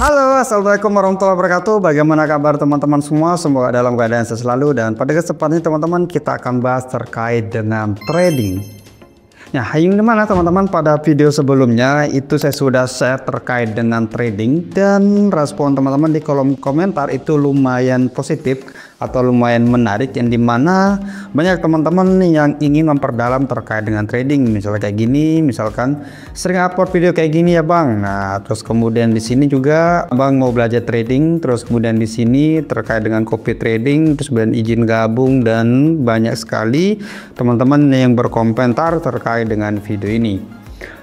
Halo, assalamualaikum warahmatullahi wabarakatuh. Bagaimana kabar teman-teman semua? Semoga dalam keadaan sehat selalu. Dan pada kesempatan ini teman-teman kita akan bahas terkait dengan trading. Nah, yang dimana teman-teman pada video sebelumnya itu saya sudah share terkait dengan trading, dan respon teman-teman di kolom komentar itu lumayan positif atau lumayan menarik, yang dimana banyak teman-teman yang ingin memperdalam terkait dengan trading. Misalnya kayak gini, misalkan sering upload video kayak gini ya bang. Nah, terus kemudian di sini juga bang mau belajar trading, terus kemudian di sini terkait dengan copy trading, terus kemudian izin gabung, dan banyak sekali teman-teman yang berkomentar terkait dengan video ini.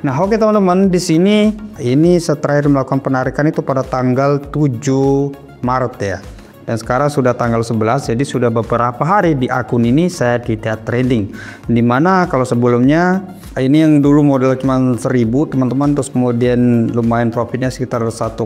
Nah, oke teman-teman, di sini ini saya terakhir melakukan penarikan itu pada tanggal 7 Maret ya. Dan sekarang sudah tanggal 11, jadi sudah beberapa hari di akun ini saya tidak trading. Dimana kalau sebelumnya ini yang dulu modal cuma 1000 teman-teman, terus kemudian lumayan profitnya sekitar 1,8.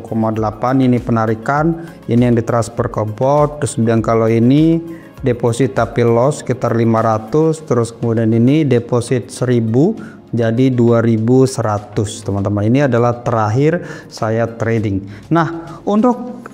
Ini penarikan, ini yang ditransfer ke bot. Terus kemudian kalau ini deposit tapi loss sekitar 500, terus kemudian ini deposit 1000 jadi 2100 teman-teman. Ini adalah terakhir saya trading. Nah, untuk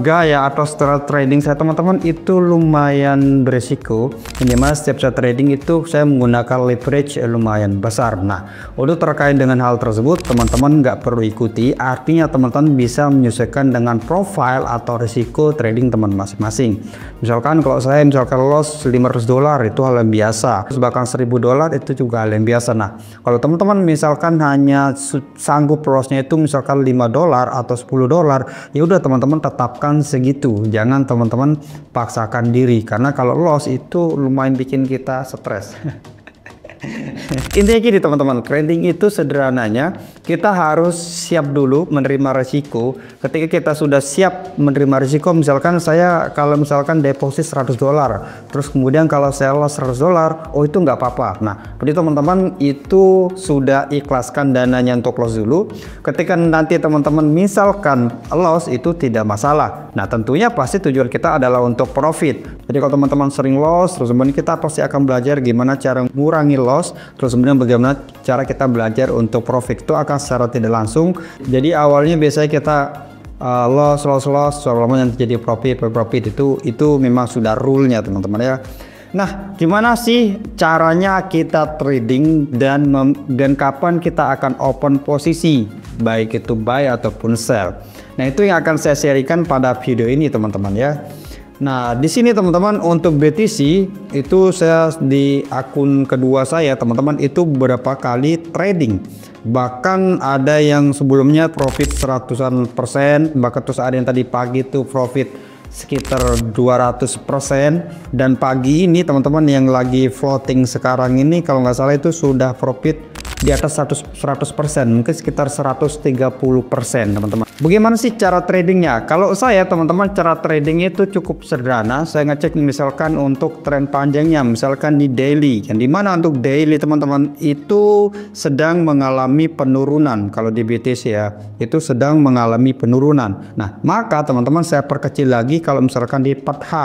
gaya atau style trading saya teman-teman itu lumayan berisiko, dimana setiap saya trading itu saya menggunakan leverage lumayan besar. Nah, untuk terkait dengan hal tersebut teman-teman nggak perlu ikuti, artinya teman-teman bisa menyesuaikan dengan profile atau risiko trading teman masing-masing. Misalkan kalau saya misalkan loss $500 itu hal yang biasa, terus bahkan $1000 itu juga hal yang biasa. Nah, kalau teman-teman misalkan hanya sanggup lossnya itu misalkan $5 atau $10, ya udah teman-teman tetapkan segitu, jangan teman-teman paksakan diri, karena kalau loss itu lumayan bikin kita stres. Intinya gini teman-teman, trading itu sederhananya kita harus siap dulu menerima risiko. Ketika kita sudah siap menerima risiko, misalkan saya kalau misalkan deposit $100, terus kemudian kalau saya loss $100, oh itu nggak apa-apa. Nah, jadi teman-teman itu sudah ikhlaskan dananya untuk loss dulu. Ketika nanti teman-teman misalkan loss itu tidak masalah. Nah, tentunya pasti tujuan kita adalah untuk profit. Jadi kalau teman-teman sering loss, terus kemudian kita pasti akan belajar gimana cara mengurangi loss, terus kemudian bagaimana cara kita belajar untuk profit. Itu akan secara tidak langsung. Jadi awalnya biasanya kita loss, selama nanti jadi profit itu memang sudah rule-nya teman-teman ya. Nah, gimana sih caranya kita trading dan kapan kita akan open posisi, baik itu buy ataupun sell. Nah, itu yang akan saya sharingkan pada video ini teman-teman ya. Nah, di sini teman-teman untuk BTC itu saya di akun kedua saya teman-teman itu beberapa kali trading. Bahkan ada yang sebelumnya profit 100%, bahkan terus ada yang tadi pagi itu profit sekitar 200%, dan pagi ini teman-teman yang lagi floating sekarang ini kalau nggak salah itu sudah profit di atas 100%, mungkin sekitar 130% teman-teman. Bagaimana sih cara tradingnya? Kalau saya teman-teman cara trading itu cukup sederhana. Saya ngecek misalkan untuk tren panjangnya, misalkan di daily, yang dimana untuk daily teman-teman itu sedang mengalami penurunan. Kalau di BTC ya itu sedang mengalami penurunan. Nah, maka teman-teman saya perkecil lagi kalau misalkan di 4H.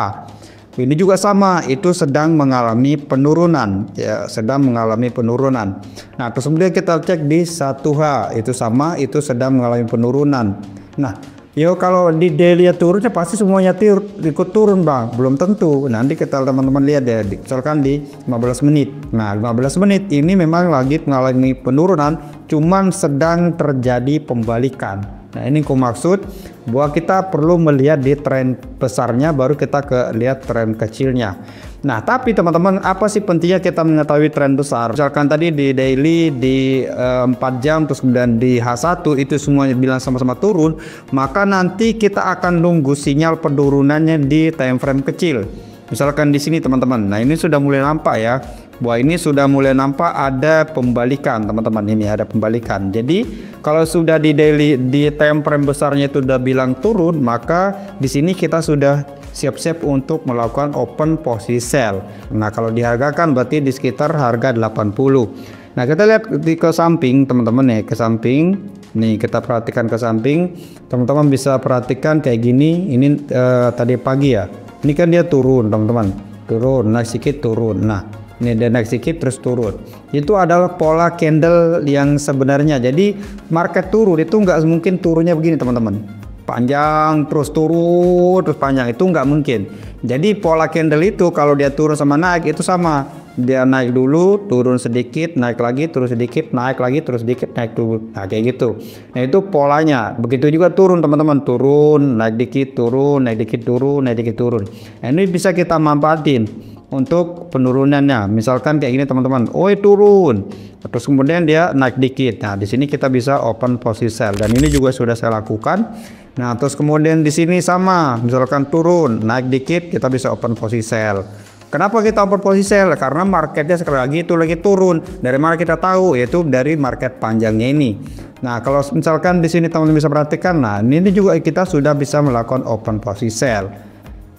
Ini juga sama, itu sedang mengalami penurunan ya, sedang mengalami penurunan. Nah, terus kemudian kita cek di 1H itu sama, itu sedang mengalami penurunan. Nah, yo kalau di daily turunnya pasti semuanya ikut turun bang, belum tentu. Nanti kita teman-teman lihat ya, misalkan di 15 menit. Nah, 15 menit ini memang lagi mengalami penurunan, cuman sedang terjadi pembalikan. Nah, ini aku maksud bahwa kita perlu melihat di tren besarnya baru kita lihat tren kecilnya. Nah, tapi teman-teman apa sih pentingnya kita mengetahui tren besar? Misalkan tadi di daily di 4 jam terus kemudian di H1 itu semuanya bilang sama-sama turun, maka nanti kita akan nunggu sinyal penurunannya di time frame kecil. Misalkan di sini teman-teman. Nah, ini sudah mulai nampak ya. Bahwa ini sudah mulai nampak ada pembalikan teman-teman, ini ada pembalikan. Jadi kalau sudah di daily di time frame besarnya itu udah bilang turun, maka di sini kita sudah siap-siap untuk melakukan open posisi sell. Nah, kalau dihargakan berarti di sekitar harga 80. Nah, kita lihat ke samping teman-teman ya, ke samping. Nih kita perhatikan ke samping, teman-teman bisa perhatikan kayak gini. Ini tadi pagi ya. Ini kan dia turun teman-teman, turun, naik sedikit turun. Nah, ini dia naik sedikit terus turun. Itu adalah pola candle yang sebenarnya. Jadi market turun itu nggak mungkin turunnya begini teman-teman. panjang terus turun terus panjang, itu nggak mungkin. Jadi pola candle itu kalau dia turun sama naik itu sama, dia naik dulu turun sedikit naik lagi turun sedikit naik lagi turun sedikit naik dulu, nah kayak gitu. Nah itu polanya. Begitu juga turun teman-teman, turun naik dikit turun naik dikit turun naik dikit turun. Nah ini bisa kita manfaatin untuk penurunannya. Misalkan kayak gini teman-teman, turun terus kemudian dia naik dikit. Nah di sini kita bisa open posisi sell, dan ini juga sudah saya lakukan. Nah terus kemudian di sini sama, misalkan turun naik dikit kita bisa open posisi sell. Kenapa kita open posisi sell? Karena marketnya sekali lagi itu lagi turun. Dari mana kita tahu? Yaitu dari market panjangnya ini. Nah kalau misalkan di sini teman-teman bisa perhatikan, nah ini juga kita sudah bisa melakukan open posisi sell.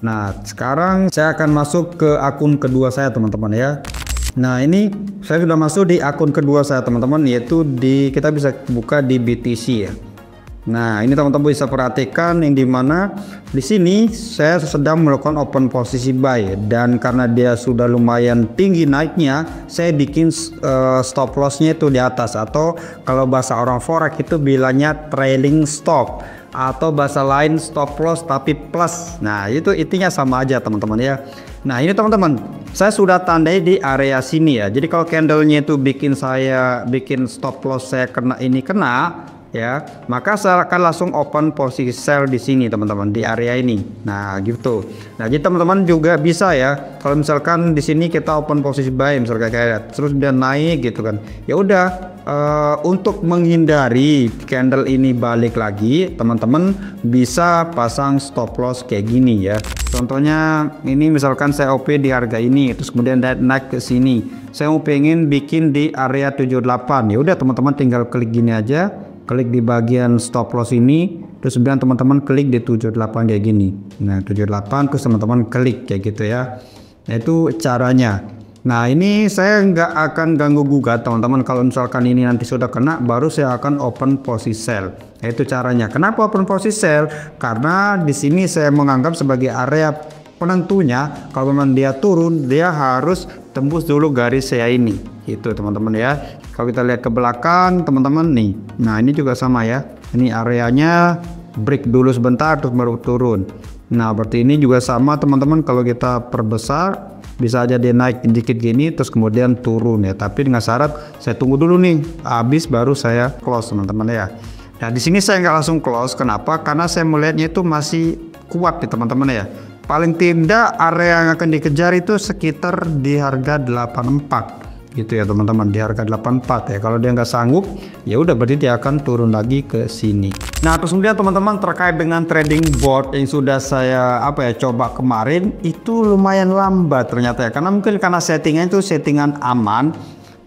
Nah sekarang saya akan masuk ke akun kedua saya teman-teman ya. Nah ini saya sudah masuk di akun kedua saya teman-teman, yaitu kita bisa buka di BTC ya. Nah ini teman-teman bisa perhatikan yang dimana di sini saya sedang melakukan open posisi buy, dan karena dia sudah lumayan tinggi naiknya, saya bikin stop lossnya itu di atas, atau kalau bahasa orang forex itu bilangnya trailing stop, atau bahasa lain stop loss tapi plus. Nah itu intinya sama aja teman-teman ya. Nah ini teman-teman saya sudah tandai di area sini ya. Jadi kalau candlenya itu bikin stop loss saya kena ya, maka saya akan langsung open posisi sell di sini teman-teman, di area ini. Nah gitu. Nah jadi teman-teman juga bisa ya, kalau misalkan di sini kita open posisi buy misalkan kayak terus dia naik gitu kan, ya udah untuk menghindari candle ini balik lagi, teman-teman bisa pasang stop loss kayak gini ya. Contohnya ini misalkan saya OP di harga ini, terus kemudian naik ke sini, saya mau pengen bikin di area 78, ya udah teman-teman tinggal klik gini aja, klik di bagian stop loss ini, terus kemudian teman-teman klik di 78 kayak gini. Nah 78 terus teman-teman klik kayak gitu ya. Nah itu caranya. Nah ini saya nggak akan ganggu gugat teman-teman, kalau misalkan ini nanti sudah kena baru saya akan open posisi sell. Nah, itu caranya. Kenapa open posisi sell? Karena di sini saya menganggap sebagai area penentunya, kalau memang dia turun dia harus tembus dulu garis saya ini, itu teman-teman ya. Kalau kita lihat ke belakang teman-teman nih, nah ini juga sama ya, ini areanya break dulu sebentar terus baru turun. Nah berarti ini juga sama teman-teman, kalau kita perbesar bisa aja dia naik dikit gini terus kemudian turun ya, tapi dengan syarat saya tunggu dulu nih habis baru saya close teman-teman ya. Nah di sini saya nggak langsung close, kenapa? Karena saya melihatnya itu masih kuat nih teman-teman ya. Paling tidak area yang akan dikejar itu sekitar di harga 84 gitu ya teman-teman, di harga 84 ya. Kalau dia nggak sanggup ya udah berarti dia akan turun lagi ke sini. Nah terus kemudian teman-teman terkait dengan trading board yang sudah saya coba kemarin, itu lumayan lambat ternyata ya, karena mungkin karena settingan itu settingan aman,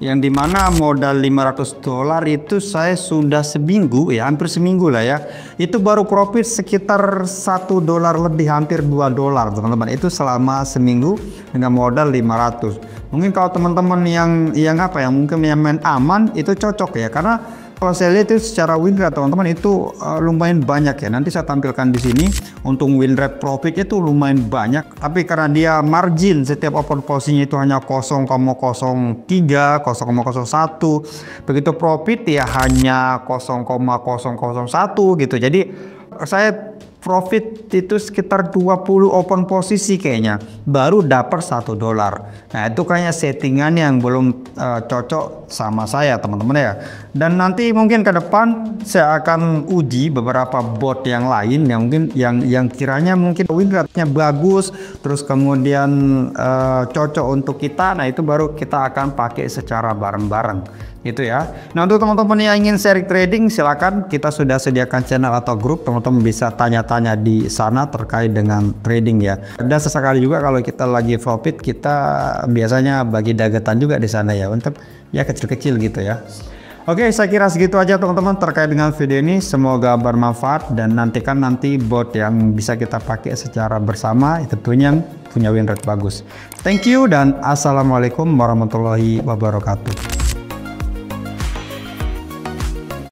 yang dimana modal $500 itu saya sudah seminggu ya, hampir seminggu lah ya, itu baru profit sekitar $1 lebih, hampir $2 teman-teman, itu selama seminggu dengan modal 500. Mungkin kalau teman-teman yang mungkin yang main aman itu cocok ya, karena kalau saya lihat itu secara win rate teman-teman itu lumayan banyak ya. Nanti saya tampilkan di sini untuk win rate profitnya itu lumayan banyak. Tapi karena dia margin setiap open posisinya itu hanya 0,03, 0,01, begitu profit ya hanya 0,001 gitu. Jadi saya profit itu sekitar 20 open posisi kayaknya baru dapat $1. Nah itu kayaknya settingan yang belum cocok sama saya teman-teman ya. Dan nanti mungkin ke depan saya akan uji beberapa bot yang lain yang mungkin yang kiranya mungkin win rate-nya bagus, terus kemudian cocok untuk kita. Nah itu baru kita akan pakai secara bareng-bareng gitu ya. Nah untuk teman-teman yang ingin sharing trading, silakan, kita sudah sediakan channel atau grup, teman-teman bisa tanya-tanya di sana terkait dengan trading ya. Dan sesekali juga kalau kita lagi profit, kita biasanya bagi dagetan juga di sana ya, untuk ya kecil-kecil gitu ya. Oke, saya kira segitu aja teman-teman terkait dengan video ini, semoga bermanfaat, dan nantikan bot yang bisa kita pakai secara bersama, tentunya punya win rate bagus. Thank you dan assalamualaikum warahmatullahi wabarakatuh.